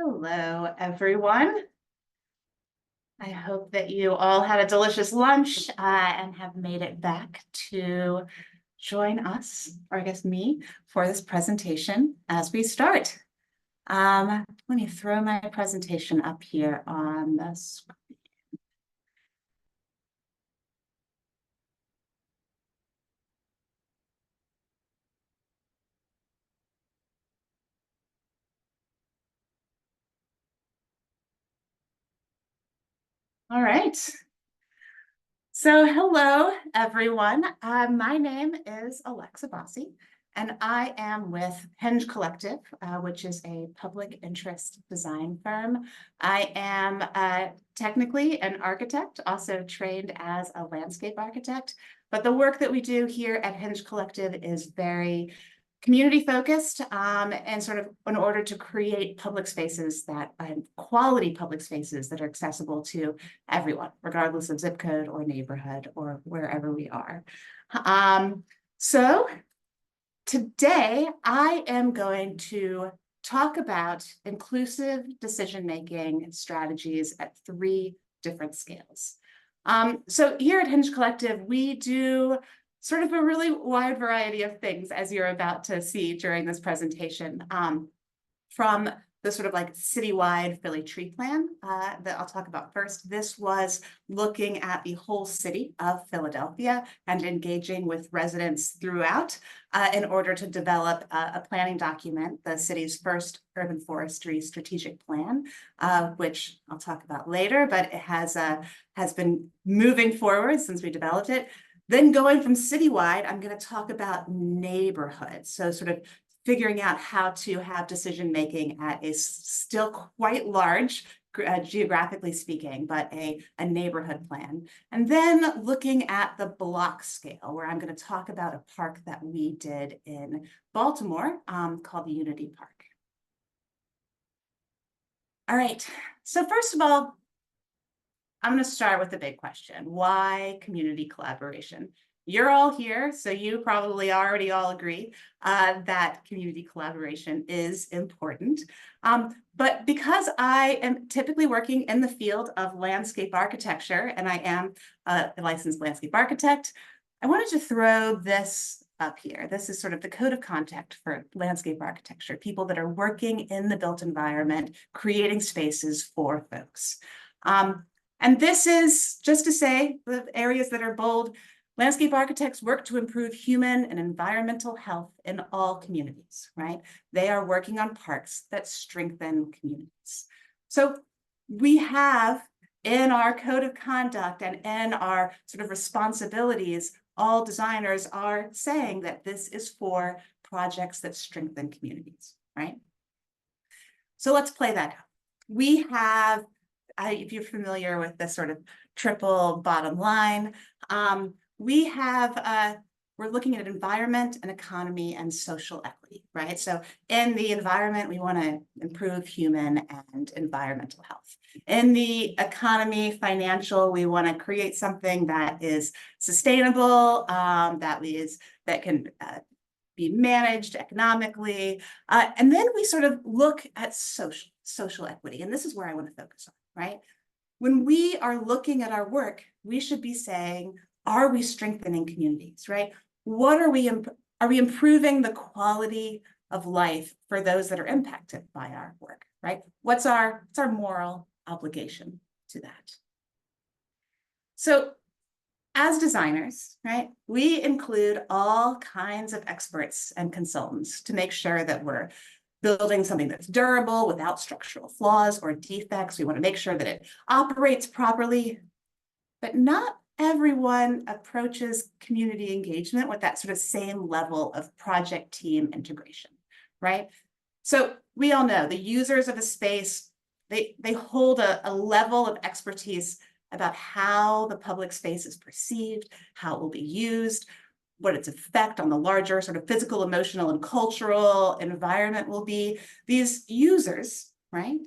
Hello, everyone. I hope that you all had a delicious lunch and have made it back to join us, or I guess me, for this presentation as we start. Let me throw my presentation up here on the screen. All right. So hello, everyone. My name is Alexa Bosse, and I am with Hinge Collective, which is a public interest design firm. I am technically an architect, also trained as a landscape architect, but the work that we do here at Hinge Collective is very community focused and sort of in order to create public spaces that quality public spaces that are accessible to everyone, regardless of zip code or neighborhood or wherever we are. So today I am going to talk about inclusive decision-making strategies at 3 different scales. So here at Hinge Collective, we do sort of a really wide variety of things, as you're about to see during this presentation, from the sort of like citywide Philly tree plan that I'll talk about first. This was looking at the whole city of Philadelphia and engaging with residents throughout in order to develop a planning document, the city's first urban forestry strategic plan, which I'll talk about later, but it has been moving forward since we developed it. Then going from citywide, I'm going to talk about neighborhoods. So sort of figuring out how to have decision-making at a still quite large, geographically speaking, but a neighborhood plan. And then looking at the block scale, where I'm going to talk about a park that we did in Baltimore called the Unity Park. All right, so first of all, I'm going to start with the big question. Why community collaboration? You're all here, so you probably already all agree that community collaboration is important. But because I am typically working in the field of landscape architecture, and I am a licensed landscape architect, I wanted to throw this up here. This is sort of the code of conduct for landscape architecture, people that are working in the built environment, creating spaces for folks. And this is just to say the areas that are bold. Landscape architects work to improve human and environmental health in all communities, right? They are working on parks that strengthen communities. So we have in our code of conduct and in our sort of responsibilities, all designers are saying that this is for projects that strengthen communities, right? So let's play that out. We have, if you're familiar with this sort of triple bottom line, we have, we're looking at environment and economy and social equity, right? So in the environment, we want to improve human and environmental health. In the economy, financial, we want to create something that is sustainable, that can be managed economically. And then we sort of look at social equity. And this is where I want to focus on, right? When we are looking at our work, we should be saying, are we strengthening communities, right? What are we improving the quality of life for those that are impacted by our work, right? What's our moral obligation to that? So as designers, right, we include all kinds of experts and consultants to make sure that we're building something that's durable without structural flaws or defects. We want to make sure that it operates properly, but not everyone approaches community engagement with that sort of same level of project team integration, right? So we all know the users of a space, they hold a level of expertise about how the public space is perceived, how it will be used, what its effect on the larger sort of physical, emotional, and cultural environment will be. These users, right,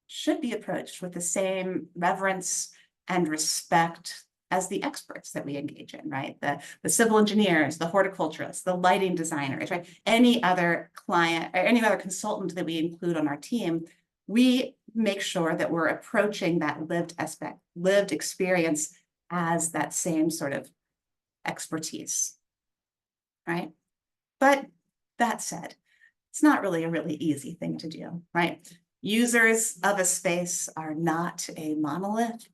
should be approached with the same reverence and respect as the experts that we engage in, right? The civil engineers, the horticulturists, the lighting designers, right? Any other client or any other consultant that we include on our team, we make sure that we're approaching that lived experience as that same sort of expertise, right? But that said, it's not really a really easy thing to do, right? Users of a space are not a monolith.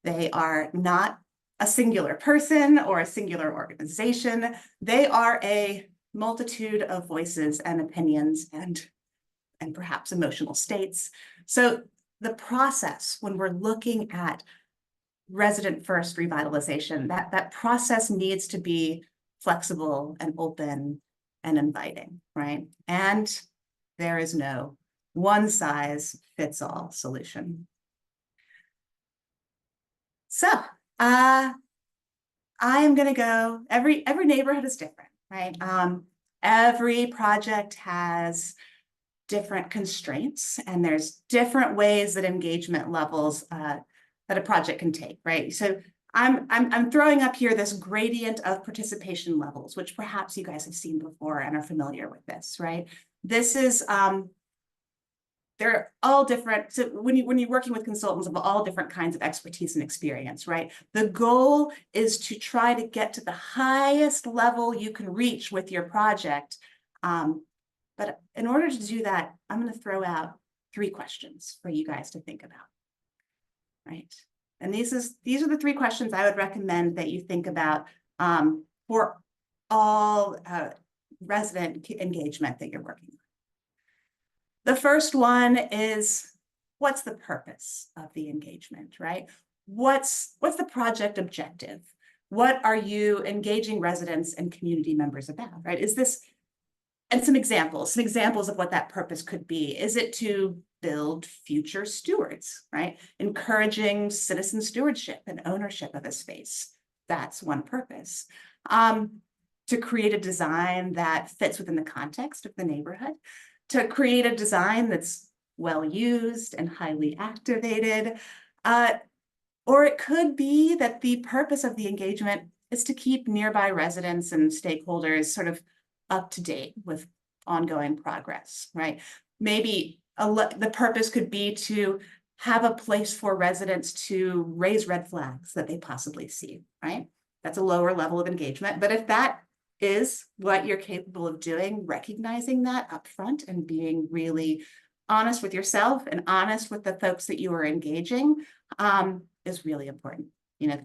They are not a singular person or a singular organization. They are a multitude of voices and opinions and perhaps emotional states. So the process, when we're looking at resident first revitalization, that process needs to be flexible and open and inviting, right? And there is no one size fits all solution. So I am going to go, every neighborhood is different, right? Every project has different constraints, and there's different ways that engagement levels that a project can take, right? So I'm throwing up here this gradient of participation levels, which perhaps you guys have seen before and are familiar with this, right? This is they're all different. So when you're working with consultants of all different kinds of expertise and experience, right? The goal is to try to get to the highest level you can reach with your project. But in order to do that, I'm going to throw out 3 questions for you guys to think about, right? And these are the 3 questions I would recommend that you think about for all resident engagement that you're working on. The first one is, what's the purpose of the engagement, right? What's the project objective? What are you engaging residents and community members about, right? Is this, and some examples of what that purpose could be. Is it to build future stewards, right? Encouraging citizen stewardship and ownership of a space. That's one purpose. To create a design that fits within the context of the neighborhood, to create a design that's well used and highly activated. Or it could be that the purpose of the engagement is to keep nearby residents and stakeholders sort of up to date with ongoing progress, right? Maybe the purpose could be to have a place for residents to raise red flags that they possibly see, right? That's a lower level of engagement. But if that is what you're capable of doing, recognizing that upfront and being really honest with yourself and honest with the folks that you are engaging is really important, you know,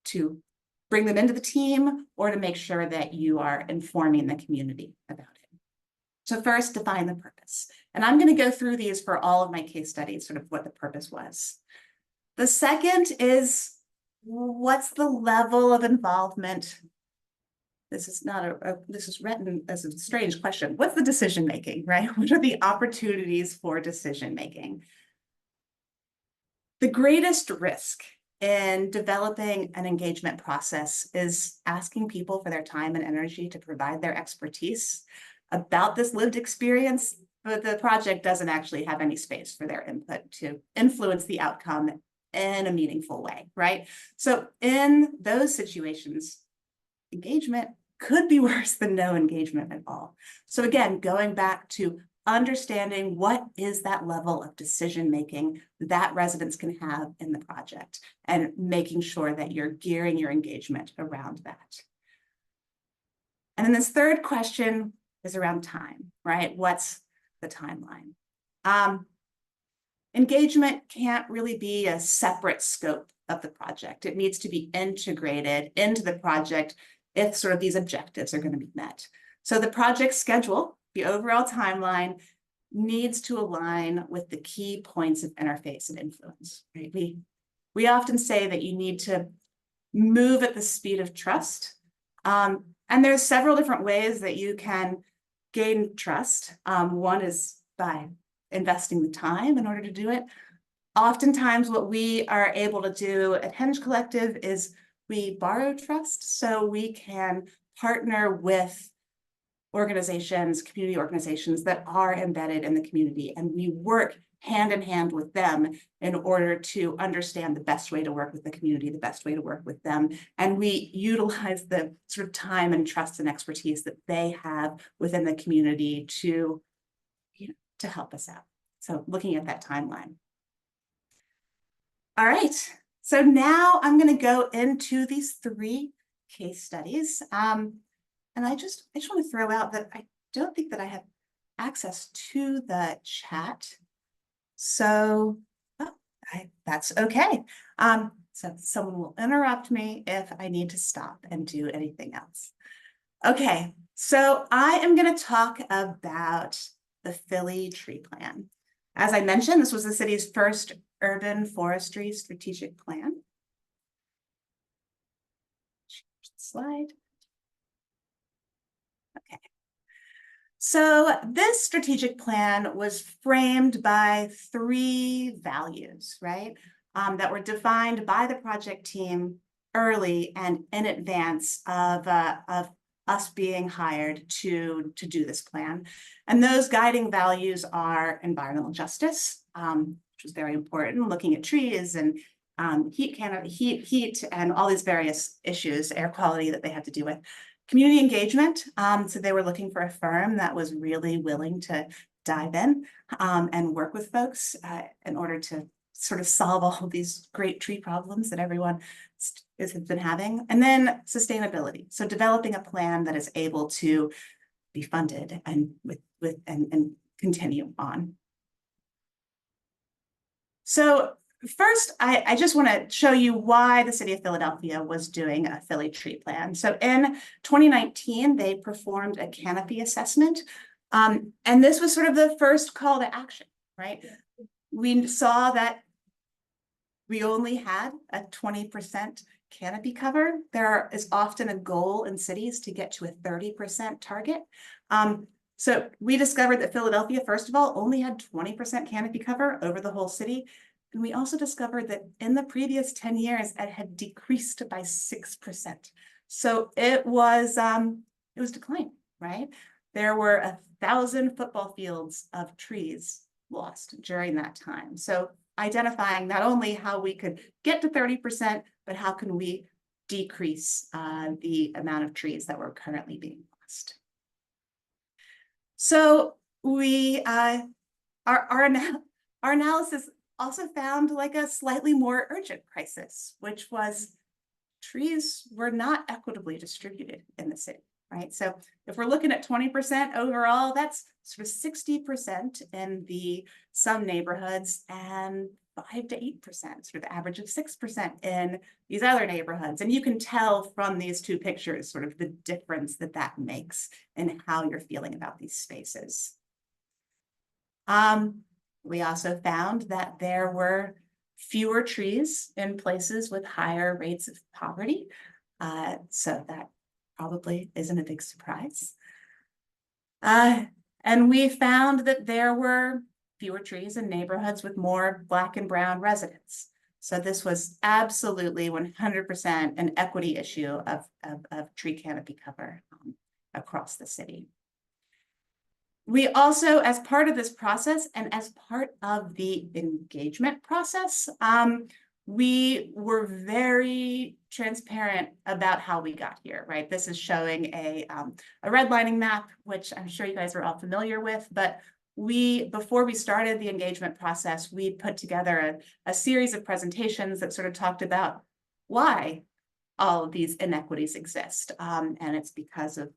to bring them into the team or to make sure that you are informing the community about it. So first, define the purpose. And I'm going to go through these for all of my case studies, sort of what the purpose was. The second is, what's the level of involvement? This is not this is written as a strange question. What's the decision making, right? What are the opportunities for decision making? The greatest risk in developing an engagement process is asking people for their time and energy to provide their expertise about this lived experience, but the project doesn't actually have any space for their input to influence the outcome in a meaningful way, right? So in those situations, engagement could be worse than no engagement at all. So again, going back to understanding what is that level of decision-making that residents can have in the project and making sure that you're gearing your engagement around that. And then this third question is around time, right? What's the timeline? Engagement can't really be a separate scope of the project. It needs to be integrated into the project if sort of these objectives are going to be met. So the project schedule, the overall timeline, needs to align with the key points of interface and influence, right? We often say that you need to move at the speed of trust. And there's several different ways that you can gain trust. One is by investing the time in order to do it. Oftentimes what we are able to do at Hinge Collective is we borrow trust, so we can partner with organizations, community organizations that are embedded in the community, and we work hand in hand with them in order to understand the best way to work with the community, the best way to work with them. And we utilize the sort of time and trust and expertise that they have within the community to, you know, to help us out. So looking at that timeline. All right, so now I'm going to go into these 3 case studies. And I just want to throw out that I don't think that I have access to the chat. So that's okay. So someone will interrupt me if I need to stop and do anything else. Okay, so I am going to talk about the Philly Tree Plan. As I mentioned, this was the city's first urban forestry strategic plan. Slide. Okay. So this strategic plan was framed by 3 values, right? That were defined by the project team early and in advance of us being hired to do this plan. And those guiding values are environmental justice, which was very important, looking at trees and heat and all these various issues, air quality that they had to do with. Community engagement, so they were looking for a firm that was really willing to dive in and work with folks in order to sort of solve all of these great tree problems that everyone has been having. And then sustainability, so developing a plan that is able to be funded and and continue on. So first, I just want to show you why the city of Philadelphia was doing a Philly Tree Plan. So in 2019, they performed a canopy assessment. And this was sort of the first call to action, right? We saw that we only had a 20% canopy cover. There is often a goal in cities to get to a 30% target. So we discovered that Philadelphia, first of all, only had 20% canopy cover over the whole city. And we also discovered that in the previous 10 years, it had decreased by 6%. So it was declining, right? There were 1,000 football fields of trees lost during that time. So identifying not only how we could get to 30%, but how can we decrease the amount of trees that were currently being lost. So we our analysis also found like a slightly more urgent crisis, which was trees were not equitably distributed in the city, right? So if we're looking at 20% overall, that's sort of 60% in some neighborhoods and 5 to 8%, sort of the average of 6% in these other neighborhoods. And you can tell from these 2 pictures sort of the difference that makes in how you're feeling about these spaces. We also found that there were fewer trees in places with higher rates of poverty. So that probably isn't a big surprise. And we found that there were fewer trees in neighborhoods with more Black and brown residents. So this was absolutely 100% an equity issue of tree canopy cover across the city. We also, as part of this process and as part of the engagement process, we were very transparent about how we got here, right? This is showing a redlining map, which I'm sure you guys are all familiar with, but before we started the engagement process, we put together a series of presentations that sort of talked about why all of these inequities exist. And it's because of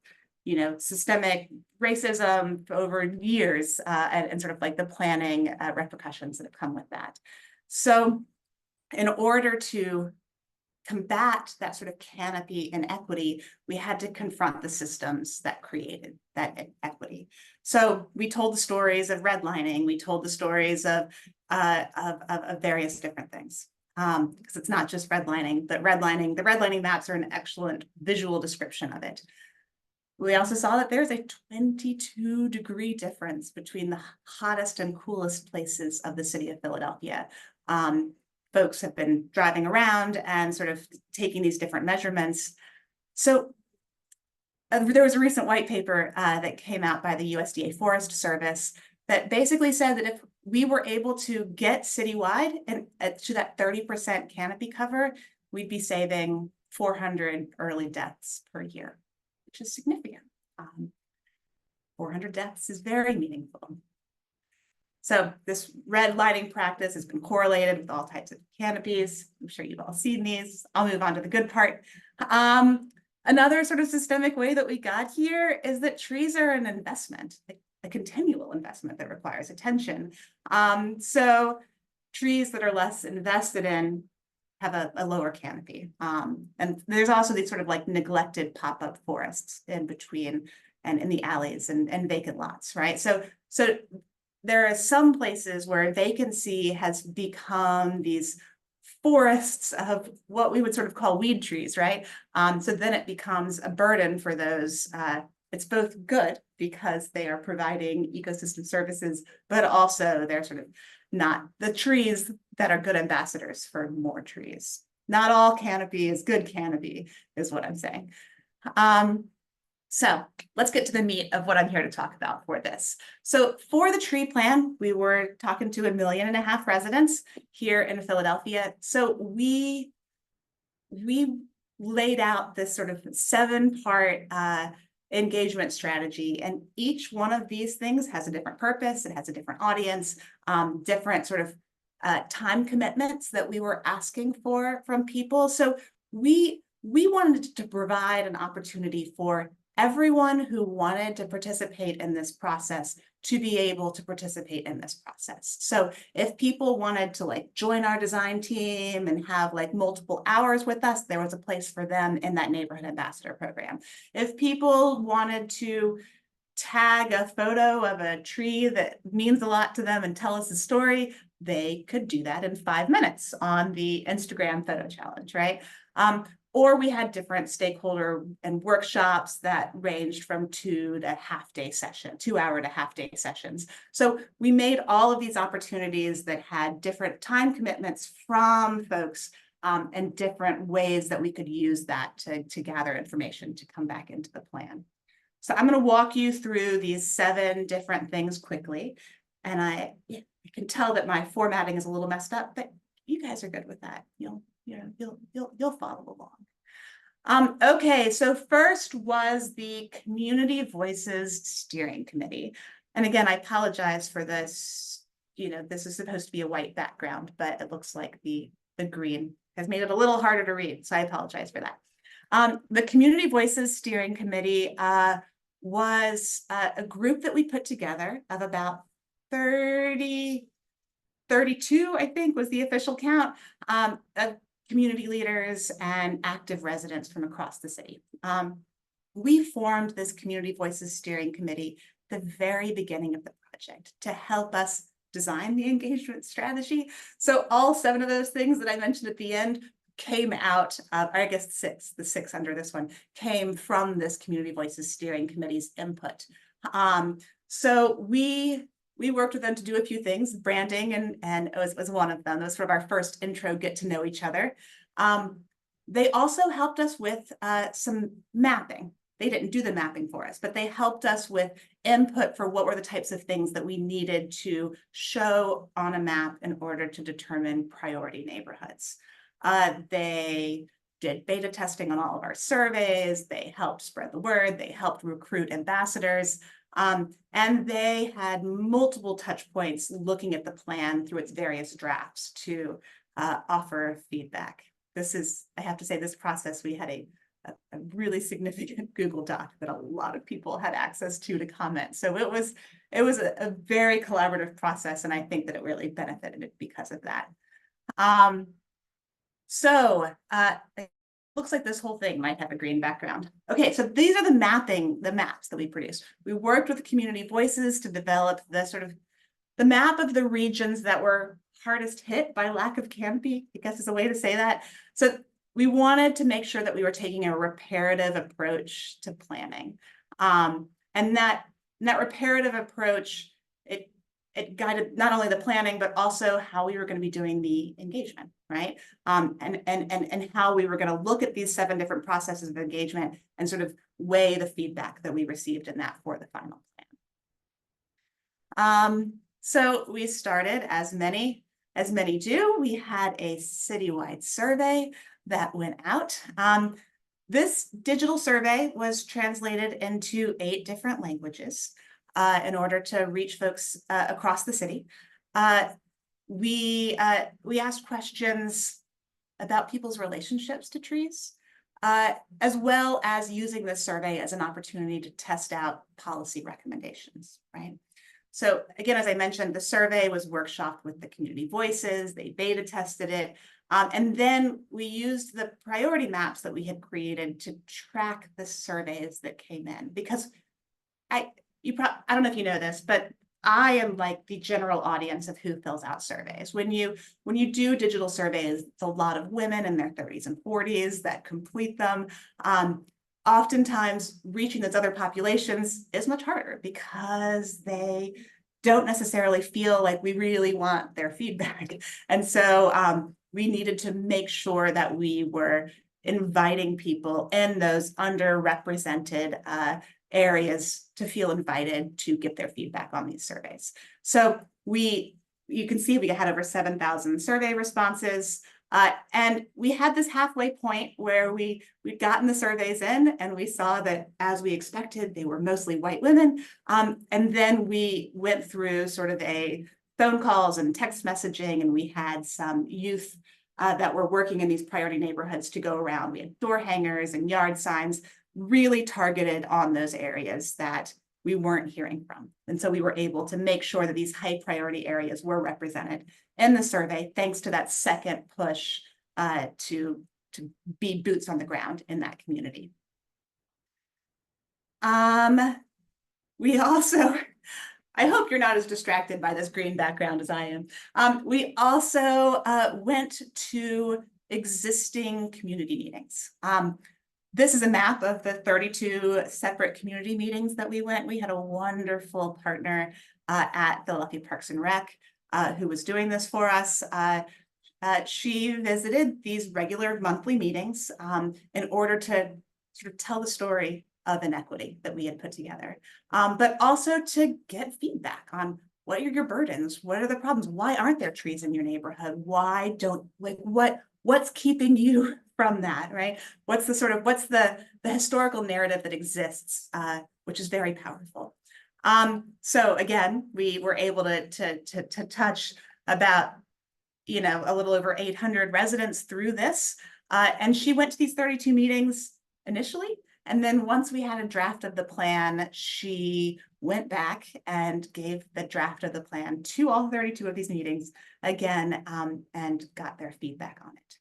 systemic racism over years and sort of like the planning repercussions that have come with that. So in order to combat that sort of canopy inequity, we had to confront the systems that created that equity. So we told the stories of redlining, we told the stories of various different things. Because it's not just redlining, but the redlining maps are an excellent visual description of it. We also saw that there's a 22-degree difference between the hottest and coolest places of the city of Philadelphia. Folks have been driving around and sort of taking these different measurements. So there was a recent white paper that came out by the USDA Forest Service that basically said that if we were able to get citywide and to that 30% canopy cover, we'd be saving 400 early deaths per year, which is significant. 400 deaths is very meaningful. So this red lighting practice has been correlated with all types of canopies. I'm sure you've all seen these. I'll move on to the good part. Another sort of systemic way that we got here is that trees are an investment, a continual investment that requires attention. So trees that are less invested in have a lower canopy. And there's also these sort of like neglected pop-up forests in between and in the alleys and vacant lots, right? So there are some places where vacancy has become these forests of what we would sort of call weed trees, right? So then it becomes a burden for those. It's both good because they are providing ecosystem services, but also they're sort of not the trees that are good ambassadors for more trees. Not all canopy is good canopy, is what I'm saying. So let's get to the meat of what I'm here to talk about for this. So for the tree plan, we were talking to 1.5 million residents here in Philadelphia. So we laid out this sort of 7-part engagement strategy, and each one of these things has a different purpose. It has a different audience, different sort of time commitments that we were asking for from people. So we wanted to provide an opportunity for everyone who wanted to participate in this process to be able to participate in this process. So if people wanted to like join our design team and have like multiple hours with us, there was a place for them in that neighborhood ambassador program. If people wanted to tag a photo of a tree that means a lot to them and tell us a story, they could do that in 5 minutes on the Instagram photo challenge, right? Or we had different stakeholder and workshops that ranged from 2 to half-day session, 2-hour to half-day sessions. So we made all of these opportunities that had different time commitments from folks and different ways that we could use that to gather information to come back into the plan. So I'm going to walk you through these 7 different things quickly. And I can tell that my formatting is a little messed up, but you guys are good with that. You'll follow along. Okay, so first was the Community Voices Steering Committee. And again, I apologize for this. This is supposed to be a white background, but it looks like the green has made it a little harder to read. So I apologize for that. The Community Voices Steering Committee was a group that we put together of about 32, I think was the official count, of community leaders and active residents from across the city. We formed this Community Voices Steering Committee at the very beginning of the project to help us design the engagement strategy. So all 7 of those things that I mentioned at the end came out, I guess the six under this one, came from this Community Voices Steering Committee's input. So we worked with them to do a few things. Branding and it was one of them. That was sort of our first intro get to know each other. They also helped us with some mapping. They didn't do the mapping for us, but they helped us with input for what were the types of things that we needed to show on a map in order to determine priority neighborhoods. They did beta testing on all of our surveys. They helped spread the word. They helped recruit ambassadors. And they had multiple touch points looking at the plan through its various drafts to offer feedback. I have to say, this process, we had a really significant Google Doc that a lot of people had access to comment. So it was a very collaborative process, and I think that it really benefited because of that. It looks like this whole thing might have a green background. Okay, so these are the maps that we produced. We worked with the Community Voices to develop the map of the regions that were hardest hit by lack of canopy, I guess is a way to say that. So we wanted to make sure that we were taking a reparative approach to planning. And that reparative approach, it guided not only the planning, but also how we were going to be doing the engagement, right? And how we were going to look at these 7 different processes of engagement and sort of weigh the feedback that we received in that for the final plan. So we started, as many do, we had a citywide survey that went out. This digital survey was translated into 8 different languages. in order to reach folks across the city. We asked questions about people's relationships to trees, as well as using this survey as an opportunity to test out policy recommendations, right? So again, as I mentioned, the survey was workshopped with the community voices, they beta tested it, and then we used the priority maps that we had created to track the surveys that came in. Because I don't know if you know this, but I am like the general audience of who fills out surveys. When you do digital surveys, it's a lot of women in their 30s and 40s that complete them. Oftentimes reaching those other populations is much harder because they don't necessarily feel like we really want their feedback. And so we needed to make sure that we were inviting people in those underrepresented areas to feel invited to give their feedback on these surveys. So you can see we had over 7,000 survey responses. And we had this halfway point where we'd gotten the surveys in and we saw that, as we expected, they were mostly white women. And then we went through sort of a phone calls and text messaging, and we had some youth that were working in these priority neighborhoods to go around. We had door hangers and yard signs really targeted on those areas that we weren't hearing from. And so we were able to make sure that these high priority areas were represented in the survey, thanks to that second push to be boots on the ground in that community. We also, I hope you're not as distracted by this green background as I am. We also went to existing community meetings. This is a map of the 32 separate community meetings that we went. We had a wonderful partner at Philadelphia Parks and Rec who was doing this for us. She visited these regular monthly meetings in order to sort of tell the story of inequity that we had put together, but also to get feedback on what are your burdens, what are the problems, why aren't there trees in your neighborhood, why don't, like, what's keeping you from that, right? What's the historical narrative that exists, which is very powerful. So again, we were able to touch about, a little over 800 residents through this. And she went to these 32 meetings initially. And then once we had a draft of the plan, she went back and gave the draft of the plan to all 32 of these meetings again, and got their feedback on it.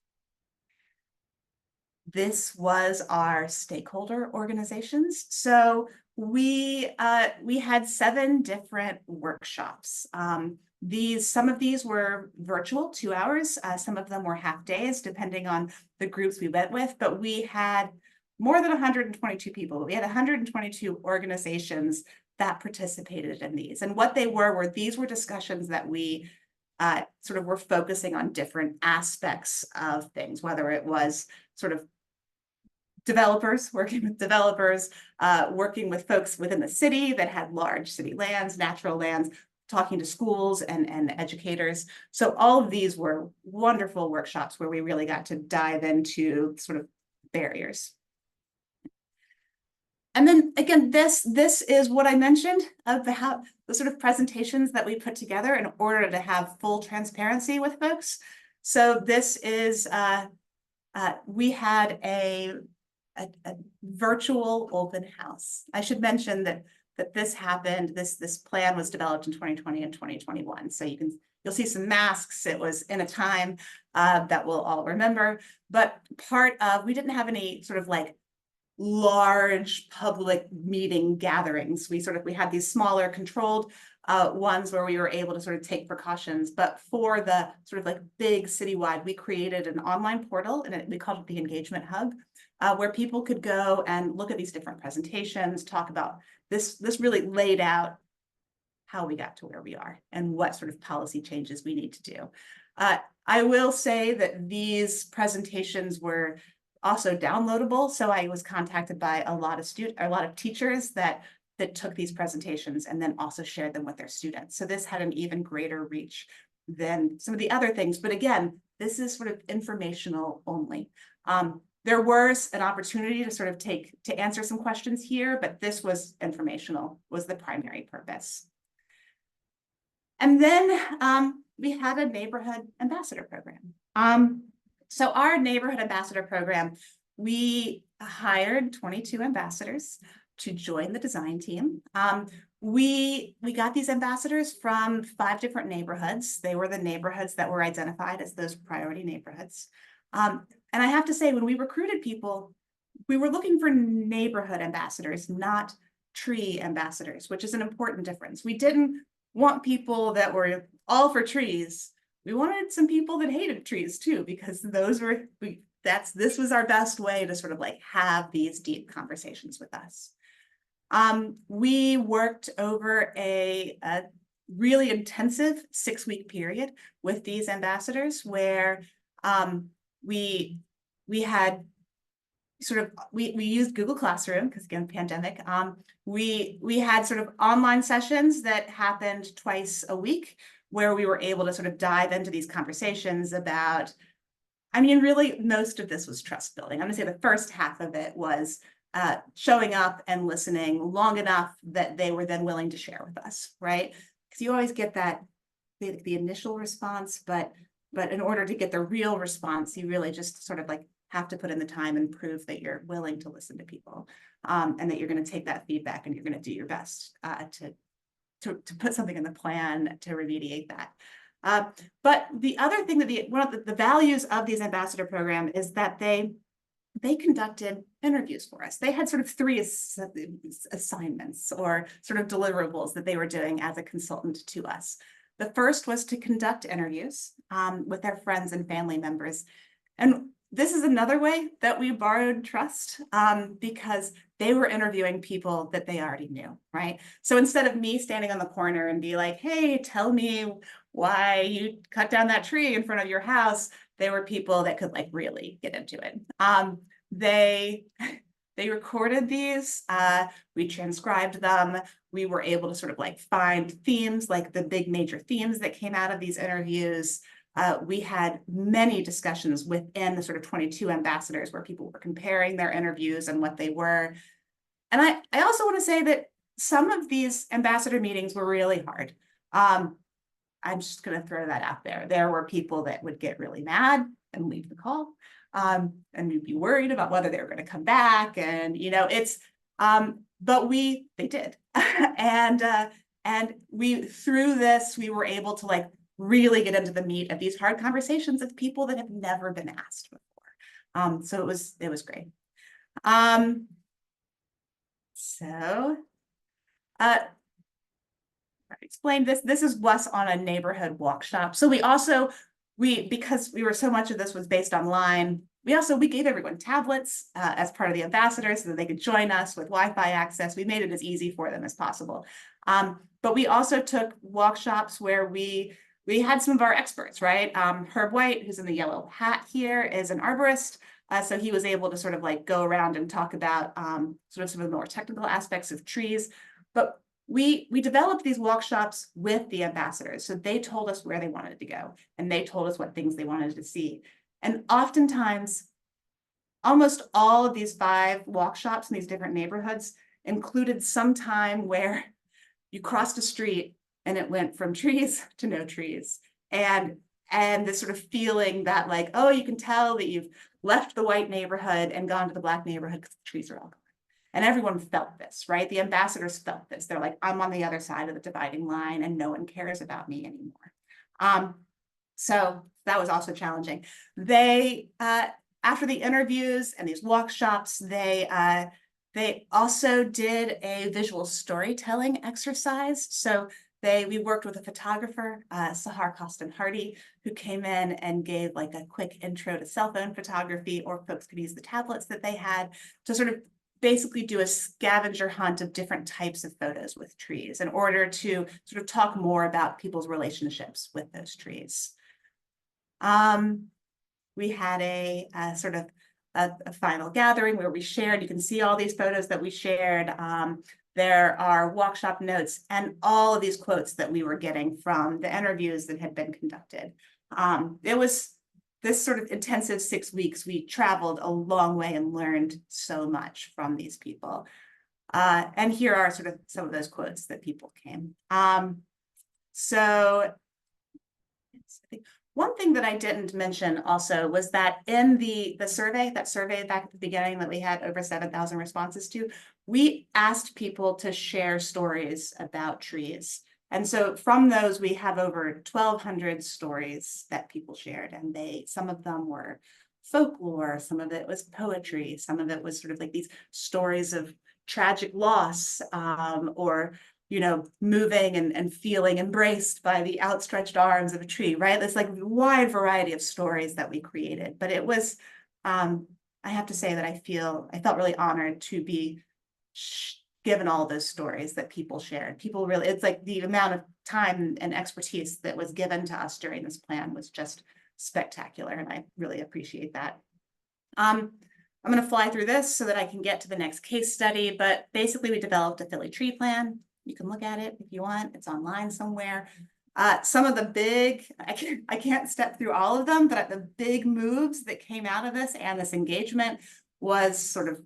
This was our stakeholder organizations. So we had 7 different workshops. Some of these were virtual, 2 hours. Some of them were half days, depending on the groups we went with. But we had more than 122 people. We had 122 organizations that participated in these. And what they were these were discussions that we sort of were focusing on different aspects of things, whether it was sort of developers, working with developers, working with folks within the city that had large city lands, natural lands, talking to schools and educators. So all of these were wonderful workshops where we really got to dive into sort of barriers. And then again, this is what I mentioned about the sort of presentations that we put together in order to have full transparency with folks. So this is, we had a virtual open house. I should mention that this happened, this plan was developed in 2020 and 2021. So you'll see some masks. It was in a time that we'll all remember, but we didn't have any sort of like large public meeting gatherings. We had these smaller controlled ones where we were able to sort of take precautions, but for the sort of like big citywide, we created an online portal and we called it the Engagement Hub, where people could go and look at these different presentations, talk about this really laid out how we got to where we are and what sort of policy changes we need to do. I will say that these presentations were also downloadable. So I was contacted by a lot of teachers that took these presentations and then also shared them with their students. So this had an even greater reach than some of the other things. But again, this is sort of informational only. There was an opportunity to sort of to answer some questions here, but this was informational, was the primary purpose. And then we had a neighborhood ambassador program. So our neighborhood ambassador program, we hired 22 ambassadors to join the design team. We got these ambassadors from 5 different neighborhoods. They were the neighborhoods that were identified as those priority neighborhoods. And I have to say, when we recruited people, we were looking for neighborhood ambassadors, not tree ambassadors, which is an important difference. We didn't want people that were all for trees. We wanted some people that hated trees too, because those were, this was our best way to sort of like have these deep conversations with us. We worked over a really intensive 6-week period with these ambassadors where we had sort of, we used Google Classroom because again, pandemic. We had sort of online sessions that happened twice a week where we were able to sort of dive into these conversations about, I mean, really most of this was trust building. I'm gonna say the first half of it was showing up and listening long enough that they were then willing to share with us, right? Because you always get that, the initial response, but in order to get the real response, you really just sort of like have to put in the time and prove that you're willing to listen to people, and that you're going to take that feedback and you're going to do your best to put something in the plan to remediate that. But the other thing that one of the values of these ambassador program is that they conducted interviews for us. They had sort of 3 assignments or sort of deliverables that they were doing as a consultant to us. The first was to conduct interviews with their friends and family members. And this is another way that we borrowed trust, because they were interviewing people that they already knew, right? So instead of me standing on the corner and be like, hey, tell me why you cut down that tree in front of your house, they were people that could like really get into it. They recorded these, we transcribed them. We were able to sort of like find themes, like the big major themes that came out of these interviews. We had many discussions within the sort of 22 ambassadors where people were comparing their interviews and what they were. And I also want to say that some of these ambassador meetings were really hard. I'm just going to throw that out there. There were people that would get really mad and leave the call, and we'd be worried about whether they were going to come back. And, you know, but they did. And we, through this, we were able to like really get into the meat of these hard conversations with people that have never been asked before. So it was great. I explained this. This is us on a neighborhood workshop. So because so much of this was based online, we gave everyone tablets as part of the ambassadors so that they could join us with Wi-Fi access. We made it as easy for them as possible. But we also took workshops where we had some of our experts, right? Herb White, who's in the yellow hat here, is an arborist. So he was able to sort of like go around and talk about sort of some of the more technical aspects of trees. But we developed these workshops with the ambassadors. So they told us where they wanted to go and they told us what things they wanted to see. And oftentimes, almost all of these 5 workshops in these different neighborhoods included some time where you crossed a street and it went from trees to no trees. And this sort of feeling that like, oh, you can tell that you've left the white neighborhood and gone to the black neighborhood because the trees are all gone. And everyone felt this, right? The ambassadors felt this. They're like, I'm on the other side of the dividing line and no one cares about me anymore. So that was also challenging. They, after the interviews and these workshops, they also did a visual storytelling exercise. So we worked with a photographer, Sahar Costin Hardy, who came in and gave like a quick intro to cell phone photography, or folks could use the tablets that they had to sort of basically do a scavenger hunt of different types of photos with trees in order to sort of talk more about people's relationships with those trees. We had a sort of a final gathering where we shared, you can see all these photos that we shared. There are workshop notes and all of these quotes that we were getting from the interviews that had been conducted. It was this sort of intensive 6 weeks, we traveled a long way and learned so much from these people. And here are sort of some of those quotes that people came. So one thing that I didn't mention also was that in the survey, that survey back at the beginning that we had over 7,000 responses to, we asked people to share stories about trees. And so from those, we have over 1,200 stories that people shared, and some of them were folklore, some of it was poetry, some of it was sort of like these stories of tragic loss, or moving and feeling embraced by the outstretched arms of a tree, right? This like wide variety of stories that we created. But it was, I have to say that I felt really honored to be given all those stories that people shared. People really, it's like the amount of time and expertise that was given to us during this plan was just spectacular, and I really appreciate that. I'm going to fly through this so that I can get to the next case study, but basically we developed a Philly tree plan. You can look at it if you want. It's online somewhere. Some of the big, I can't step through all of them, but the big moves that came out of this and this engagement was sort of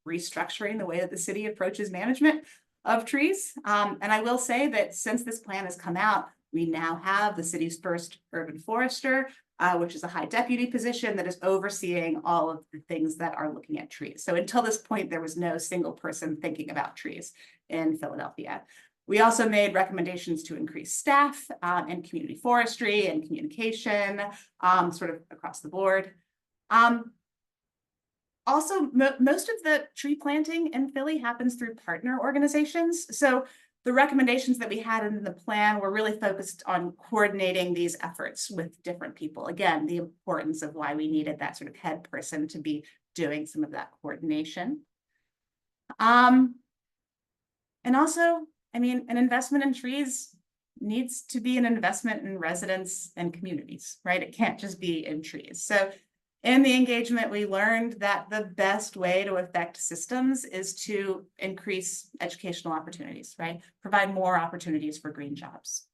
restructuring the way that the city approaches management of trees. And I will say that since this plan has come out, we now have the city's first urban forester, which is a high deputy position that is overseeing all of the things that are looking at trees. So until this point, there was no single person thinking about trees in Philadelphia. We also made recommendations to increase staff in community forestry and communication, sort of across the board. Also, most of the tree planting in Philly happens through partner organizations. So the recommendations that we had in the plan were really focused on coordinating these efforts with different people. Again, the importance of why we needed that sort of head person to be doing some of that coordination. And also, I mean, an investment in trees needs to be an investment in residents and communities, right? It can't just be in trees. So in the engagement, we learned that the best way to affect systems is to increase educational opportunities, right? Provide more opportunities for green jobs.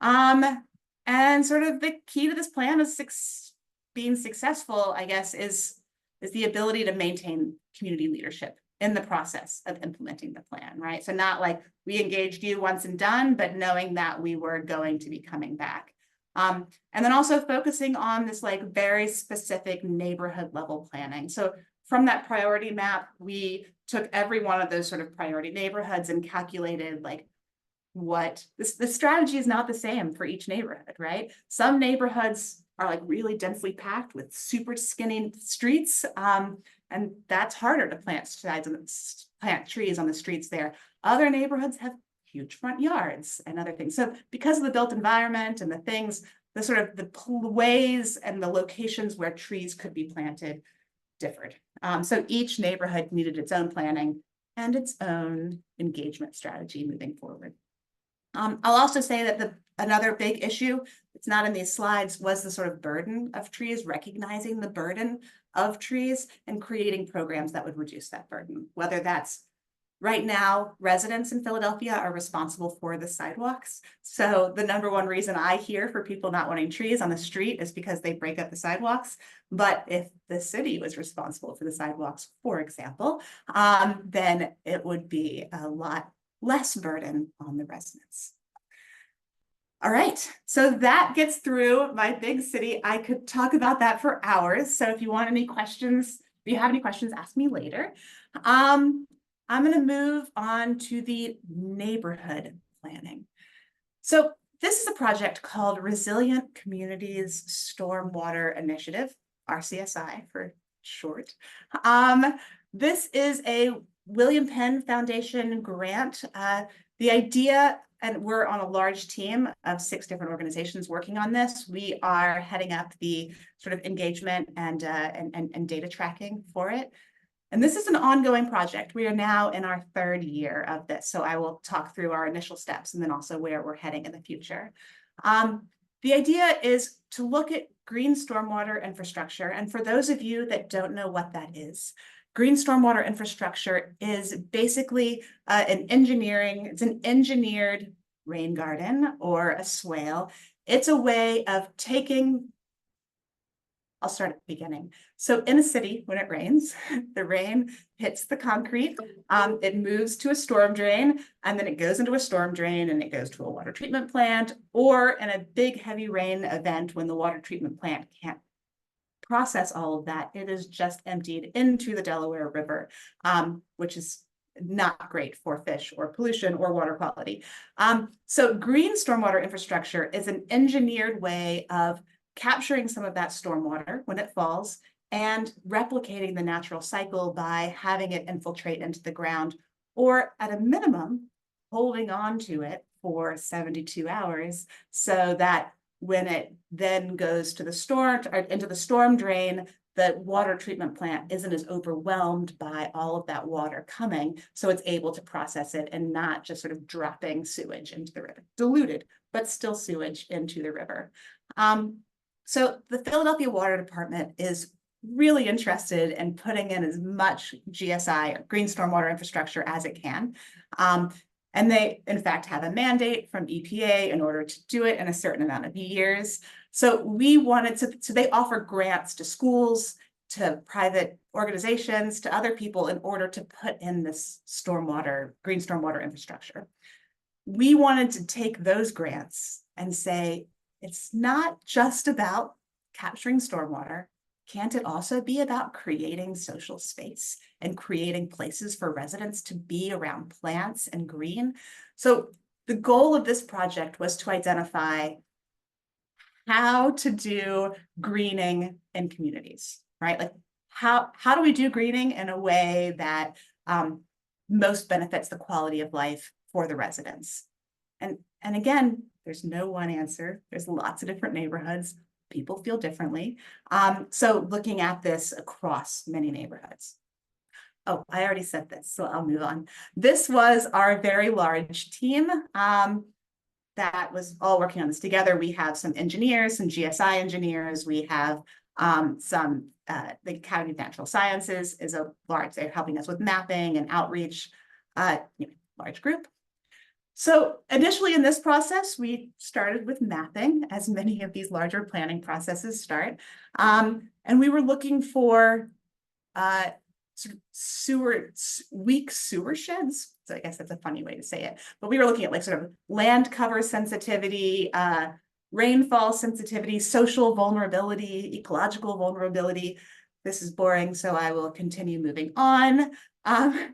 And sort of the key to this plan is being successful, I guess, is the ability to maintain community leadership in the process of implementing the plan, right? So not like we engaged you once and done, but knowing that we were going to be coming back. And then also focusing on this like very specific neighborhood level planning. So from that priority map, we took every one of those sort of priority neighborhoods and calculated like what the strategy is not the same for each neighborhood, right? Some neighborhoods are like really densely packed with super skinny streets. And that's harder to plant trees on the streets there. Other neighborhoods have huge front yards and other things. So because of the built environment and the things, the sort of the ways and the locations where trees could be planted differed. So each neighborhood needed its own planning and its own engagement strategy moving forward. I'll also say that another big issue, it's not in these slides, was the sort of burden of trees, recognizing the burden of trees and creating programs that would reduce that burden, whether that's right now, residents in Philadelphia are responsible for the sidewalks. So the number one reason I hear for people not wanting trees on the street is because they break up the sidewalks. But if the city was responsible for the sidewalks, for example, then it would be a lot less burden on the residents. All right, so that gets through my big city. I could talk about that for hours. So if you want any questions, if you have any questions, ask me later. I'm going to move on to the neighborhood planning. So this is a project called Resilient Communities Stormwater Initiative, RCSI for short. This is a William Penn Foundation grant. The idea, and we're on a large team of 6 different organizations working on this. We are heading up the sort of engagement and data tracking for it. And this is an ongoing project. We are now in our 3rd year of this. So I will talk through our initial steps and then also where we're heading in the future. The idea is to look at green stormwater infrastructure. And for those of you that don't know what that is, green stormwater infrastructure is basically it's an engineered rain garden or a swale. It's a way of taking I'll start at the beginning. So in a city, when it rains, the rain hits the concrete, it moves to a storm drain, and then it goes into a storm drain and it goes to a water treatment plant, or in a big heavy rain event when the water treatment plant can't process all of that, it is just emptied into the Delaware River, which is not great for fish or pollution or water quality. So green stormwater infrastructure is an engineered way of capturing some of that stormwater when it falls and replicating the natural cycle by having it infiltrate into the ground, or at a minimum, holding on to it for 72 hours so that when it then goes to the storm or into the storm drain, the water treatment plant isn't as overwhelmed by all of that water coming, so it's able to process it and not just sort of dropping sewage into the river, diluted, but still sewage into the river. So the Philadelphia Water Department is really interested in putting in as much GSI, or green stormwater infrastructure, as it can. And they, in fact, have a mandate from EPA in order to do it in a certain amount of years. So we wanted to, so they offer grants to schools, to private organizations, to other people in order to put in this stormwater, green stormwater infrastructure. We wanted to take those grants and say, it's not just about capturing stormwater. Can't it also be about creating social space and creating places for residents to be around plants and green? So the goal of this project was to identify how to do greening in communities, right? Like how do we do greening in a way that most benefits the quality of life for the residents? And again, there's no one answer. There's lots of different neighborhoods. People feel differently. So looking at this across many neighborhoods. Oh, I already said this, so I'll move on. This was our very large team that was all working on this together. We have some engineers, some GSI engineers. We have the Academy of Natural Sciences is a large, they're helping us with mapping and outreach, large group. So initially in this process, we started with mapping, as many of these larger planning processes start. And we were looking for sort of weak sewer sheds. So I guess that's a funny way to say it. But we were looking at like sort of land cover sensitivity, rainfall sensitivity, social vulnerability, ecological vulnerability. This is boring, so I will continue moving on.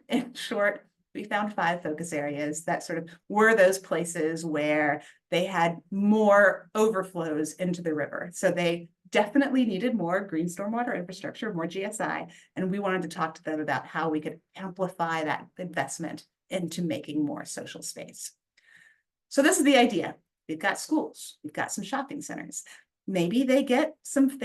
In short, we found 5 focus areas that sort of were those places where they had more overflows into the river. So they definitely needed more green stormwater infrastructure, more GSI, and we wanted to talk to them about how we could amplify that investment into making more social space. So this is the idea. We've got schools, we've got some shopping centers. Maybe they get some,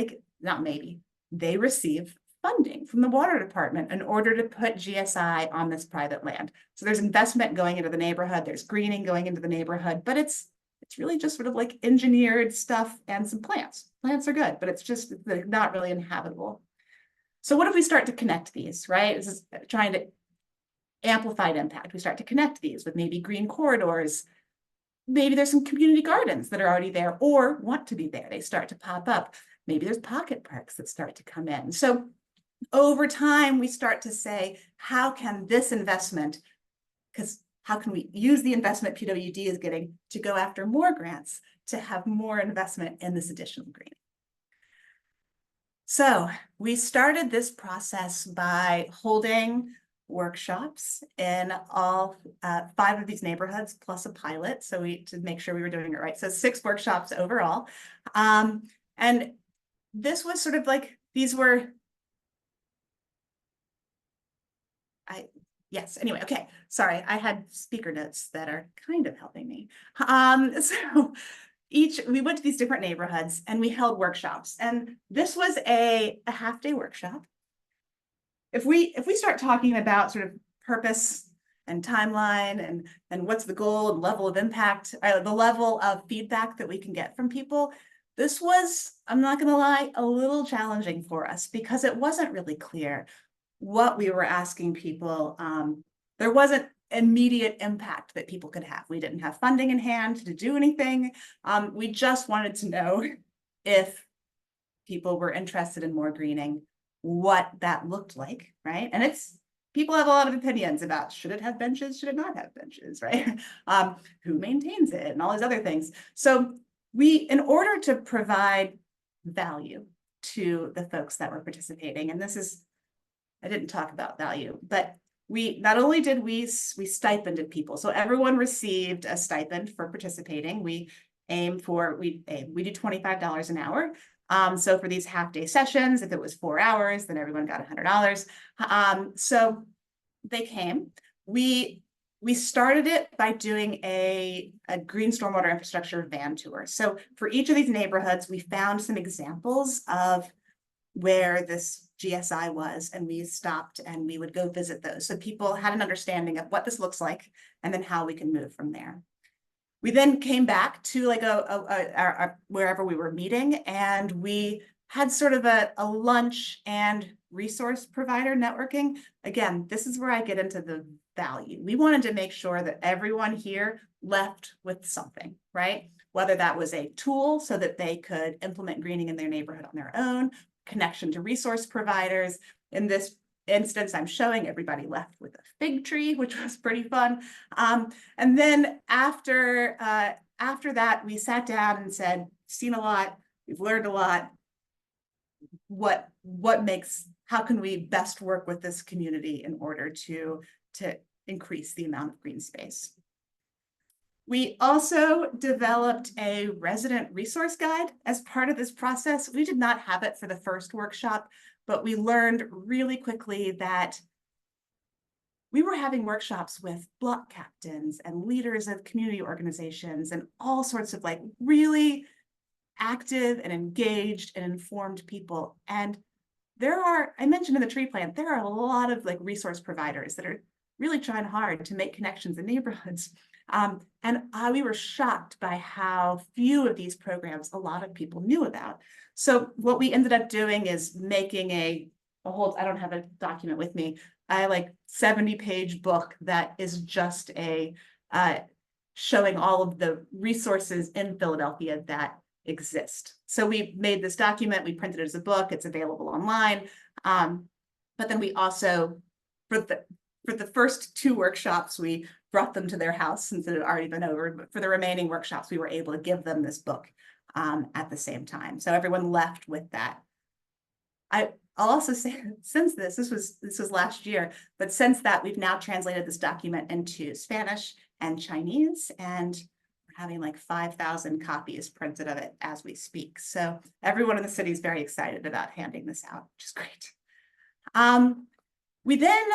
they receive funding from the water department in order to put GSI on this private land. So there's investment going into the neighborhood, there's greening going into the neighborhood, but it's really just sort of like engineered stuff and some plants. Plants are good, but it's just not really inhabitable. So what if we start to connect these, right? This is trying to amplify impact. We start to connect these with maybe green corridors. Maybe there's some community gardens that are already there or want to be there. They start to pop up. Maybe there's pocket parks that start to come in. So over time, we start to say, how can this investment, because how can we use the investment PWD is getting to go after more grants to have more investment in this additional greening? So we started this process by holding workshops in all 5 of these neighborhoods plus a pilot. So to make sure we were doing it right. So 6 workshops overall. And this was sort of like, these were, yes, anyway, okay, sorry, I had speaker notes that are kind of helping me. So we went to these different neighborhoods and we held workshops, and this was a half-day workshop. If we start talking about sort of purpose and timeline and what's the goal and level of impact, the level of feedback that we can get from people, this was, I'm not gonna lie, a little challenging for us because it wasn't really clear what we were asking people. There wasn't immediate impact that people could have. We didn't have funding in hand to do anything. We just wanted to know if people were interested in more greening, what that looked like, right? And people have a lot of opinions about, should it have benches, should it not have benches, right? Who maintains it and all these other things. So in order to provide value to the folks that were participating, and I didn't talk about value, but not only did we stipended people, so everyone received a stipend for participating. We do $25 an hour. So for these half-day sessions, if it was 4 hours, then everyone got $100. So they came. We started it by doing a green stormwater infrastructure van tour. So for each of these neighborhoods, we found some examples of where this GSI was, and we stopped and we would go visit those. So people had an understanding of what this looks like and then how we can move from there. We then came back to like wherever we were meeting, and we had sort of a lunch and resource provider networking. Again, this is where I get into the value. We wanted to make sure that everyone here left with something, right? Whether that was a tool so that they could implement greening in their neighborhood on their own, connection to resource providers. In this instance, I'm showing everybody left with a fig tree, which was pretty fun. And then after that, we sat down and said, seen a lot, we've learned a lot. How can we best work with this community in order to increase the amount of green space? We also developed a resident resource guide as part of this process. We did not have it for the first workshop, but we learned really quickly that we were having workshops with block captains and leaders of community organizations and all sorts of like really active and engaged and informed people. And I mentioned in the tree plan, there are a lot of like resource providers that are really trying hard to make connections in neighborhoods. We were shocked by how few of these programs a lot of people knew about. So what we ended up doing is making I don't have a document with me, a 70-page book that is just showing all of the resources in Philadelphia that exist. So we made this document, we printed it as a book, it's available online. But then we also, for the first 2 workshops, we brought them to their house since it had already been over. But for the remaining workshops, we were able to give them this book at the same time. So everyone left with that. I'll also say, since this was last year, but since that, we've now translated this document into Spanish and Chinese, and we're having like 5,000 copies printed of it as we speak. So everyone in the city is very excited about handing this out, which is great. We then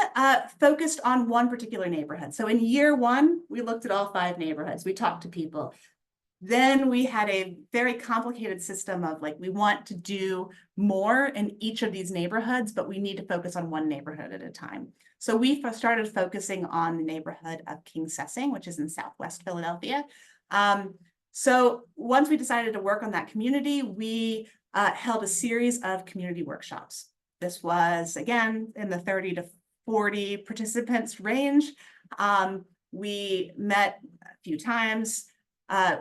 focused on one particular neighborhood. So in year 1, we looked at all 5 neighborhoods. We talked to people. Then we had a very complicated system of we want to do more in each of these neighborhoods, but we need to focus on one neighborhood at a time. So we started focusing on the neighborhood of King Sessing, which is in Southwest Philadelphia. So once we decided to work on that community, we held a series of community workshops. This was, again, in the 30 to 40 participants range. We met a few times.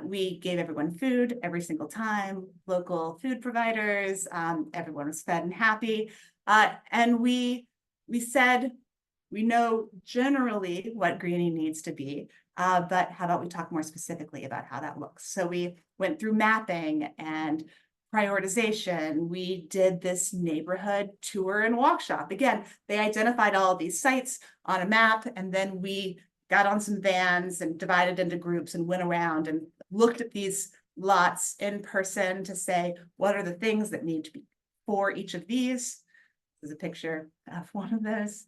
We gave everyone food every single time, local food providers, everyone was fed and happy. And we said, we know generally what greening needs to be, but how about we talk more specifically about how that looks? So we went through mapping and prioritization. We did this neighborhood tour and walk shop. Again, they identified all of these sites on a map, and then we got on some vans and divided into groups and went around and looked at these lots in person to say, what are the things that need to be for each of these? This is a picture of one of those.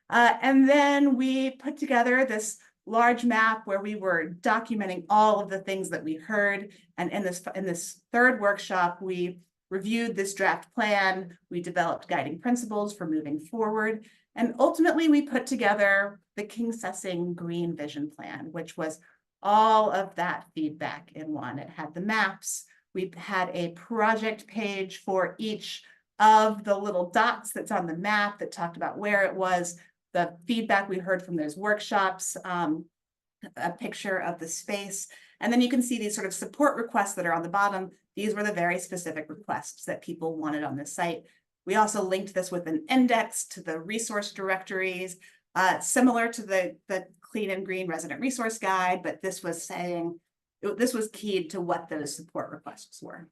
And then we put together this large map where we were documenting all of the things that we heard. And in this third workshop, we reviewed this draft plan. We developed guiding principles for moving forward. And ultimately, we put together the King Sessing Green Vision Plan, which was all of that feedback in one. It had the maps. We had a project page for each of the little dots that's on the map that talked about where it was, the feedback we heard from those workshops, a picture of the space. And then you can see these sort of support requests that are on the bottom. These were the very specific requests that people wanted on this site. We also linked this with an index to the resource directories, similar to the Clean and Green Resident Resource Guide, but this was saying, this was keyed to what those support requests were.